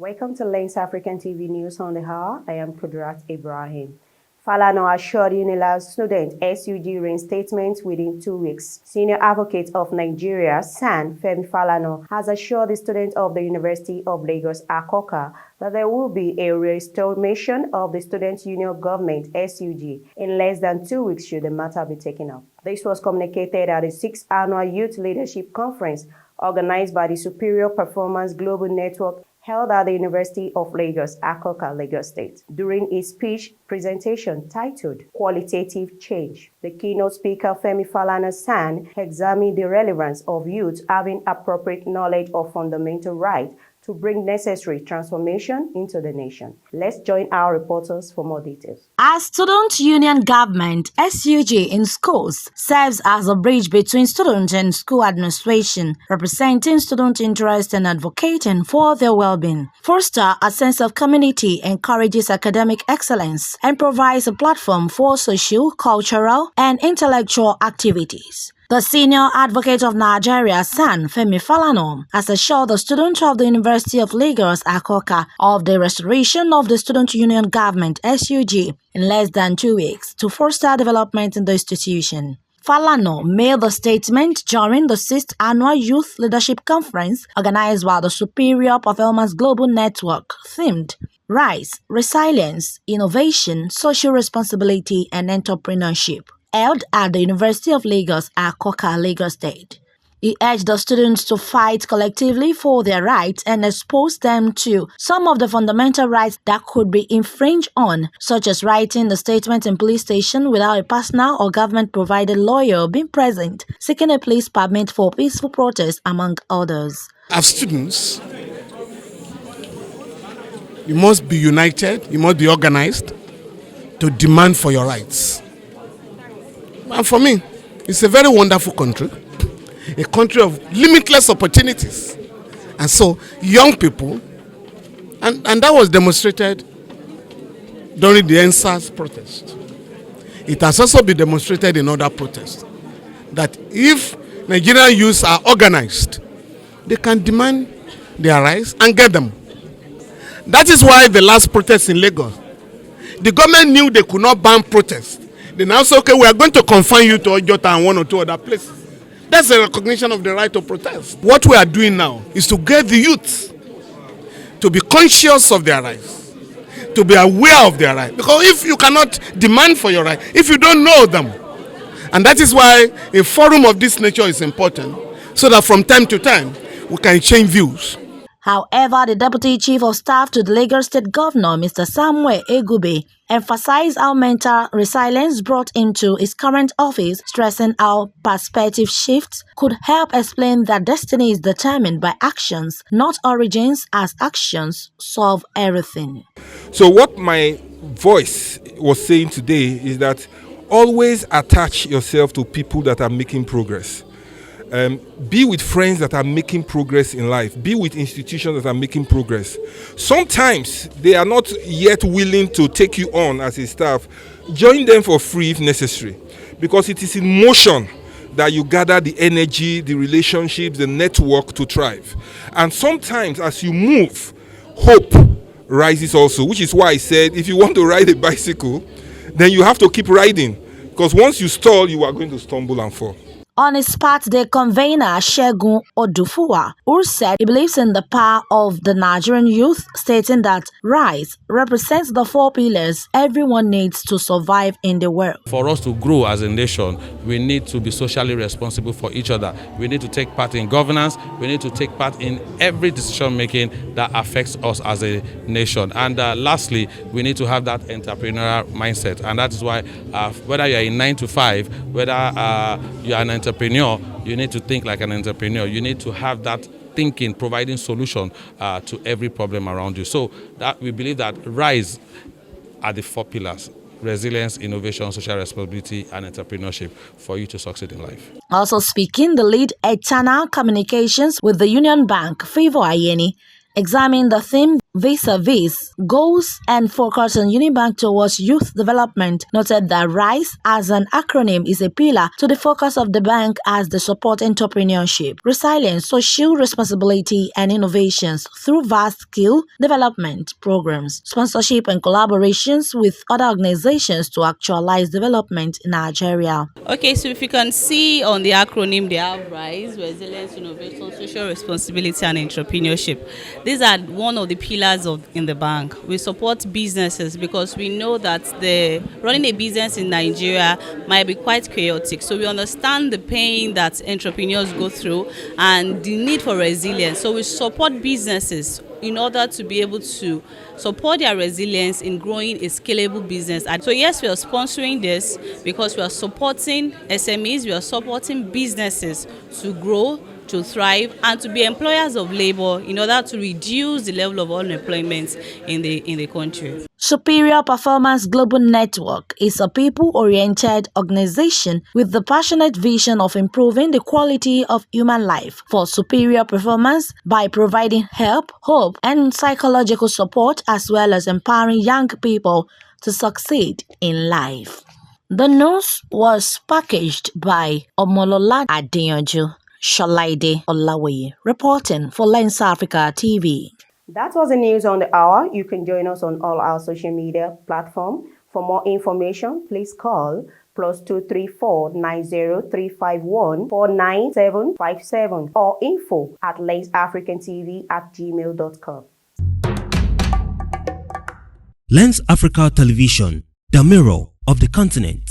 Welcome to Lens African TV News on the Hour. I am Kudrat Ibrahim. Falana assured Unilag Students SUG reinstatement within 2 weeks. Senior Advocate of Nigeria, SAN, Femi Falana, has assured the students of the University of Lagos, Akoka, that there will be a restoration of the Students' Union Government SUG in less than 2 weeks should the matter be taken up. This was communicated at the 6th Annual Youth Leadership Conference organized by the Superior Performance Global Network held at the University of Lagos, Akoka, Lagos State. During his speech presentation titled Qualitative Change, the keynote speaker Femi Falana SAN examined the relevance of youth having appropriate knowledge of fundamental rights to bring necessary transformation into the nation. Let's join our reporters for more details. As Student Union Government, SUG in schools serves as a bridge between students and school administration, representing student interest and advocating for their well-being, foster a sense of community, encourages academic excellence, and provides a platform for social, cultural, and intellectual activities. The Senior Advocate of Nigeria, SAN, Femi Falana, has assured the students of the University of Lagos, Akoka, of the restoration of the Student Union Government, SUG, in less than 2 weeks to foster development in the institution. Falana made the statement during the 6th Annual Youth Leadership Conference organized by the Superior Performance Global Network, themed Rise, Resilience, Innovation, Social Responsibility, and Entrepreneurship, held at the University of Lagos, Akoka, Lagos State. He urged the students to fight collectively for their rights and expose them to some of the fundamental rights that could be infringed on, such as writing the statement in police station without a personal or government-provided lawyer being present, seeking a police permit for peaceful protest, among others. As students, you must be united, you must be organized to demand for your rights. And for me, it's a very wonderful country, a country of limitless opportunities. And so young people, and that was demonstrated during the NSAS protest. It has also been demonstrated in other protests that if Nigerian youths are organized, they can demand their rights and get them. That is why the last protest in Lagos, the government knew they could not ban protests. They now say, okay, we are going to confine you to Ojota and one or two other places. That's a recognition of the right to protest. What we are doing now is to get the youth to be conscious of their rights, to be aware of their rights. Because if you cannot demand for your rights, if you don't know them, and that is why a forum of this nature is important, so that from time to time, we can change views. However, the Deputy Chief of Staff to the Lagos State Governor, Mr. Samuel Egube, emphasized how mental resilience brought into his current office, stressing how perspective shifts could help explain that destiny is determined by actions, not origins, as actions solve everything. So what my voice was saying today is that always attach yourself to people that are making progress. Be with friends that are making progress in life. Be with institutions that are making progress. Sometimes they are not yet willing to take you on as a staff. Join them for free if necessary, because it is in motion that you gather the energy, the relationships, the network to thrive. And sometimes as you move, hope rises also, which is why I said if you want to ride a bicycle, then you have to keep riding, because once you stall, you are going to stumble and fall. On his part, the convener Segun Odufuwa, who said he believes in the power of the Nigerian youth, stating that Rise represents the 4 pillars everyone needs to survive in the world. For us to grow as a nation, we need to be socially responsible for each other. We need to take part in governance. We need to take part in every decision making that affects us as a nation. And lastly, we need to have that entrepreneurial mindset. And that is why whether you are in 9 to 5, whether you are an entrepreneur, you need to think like an entrepreneur. You need to have that thinking, providing solution to every problem around you. So that we believe that Rise are the 4 pillars: resilience, innovation, social responsibility, and entrepreneurship for you to succeed in life. Also speaking, the lead external communications with the Union Bank, Favor Ayeni, examined the theme vis-a-vis goals and focus on Unibank towards youth development, noted that RISE as an acronym is a pillar to the focus of the bank as they support entrepreneurship, resilience, social responsibility, and innovations through vast skill development programs, sponsorship, and collaborations with other organizations to actualize development in Nigeria. Okay, so if you can see on the acronym, they have RISE, Resilience, Innovation, Social Responsibility, and Entrepreneurship. These are one of the pillars in the bank. We support businesses because we know that running a business in Nigeria might be quite chaotic. So we understand the pain that entrepreneurs go through and the need for resilience. So we support businesses in order to be able to support their resilience in growing a scalable business. And so yes, we are sponsoring this because we are supporting SMEs, we are supporting businesses to grow, to thrive, and to be employers of labor in order to reduce the level of unemployment in the country. Superior Performance Global Network is a people-oriented organization with the passionate vision of improving the quality of human life for superior performance by providing help, hope, and psychological support, as well as empowering young people to succeed in life. The news was packaged by Omolola Adeyanju. Shalaide Olawaye, reporting for Lens Africa TV. That was the news on the hour. You can join us on all our social media platforms. For more information, please call +234 90351 49757 or info@lensafricantv@gmail.com. Lens Africa Television, the mirror of the continent.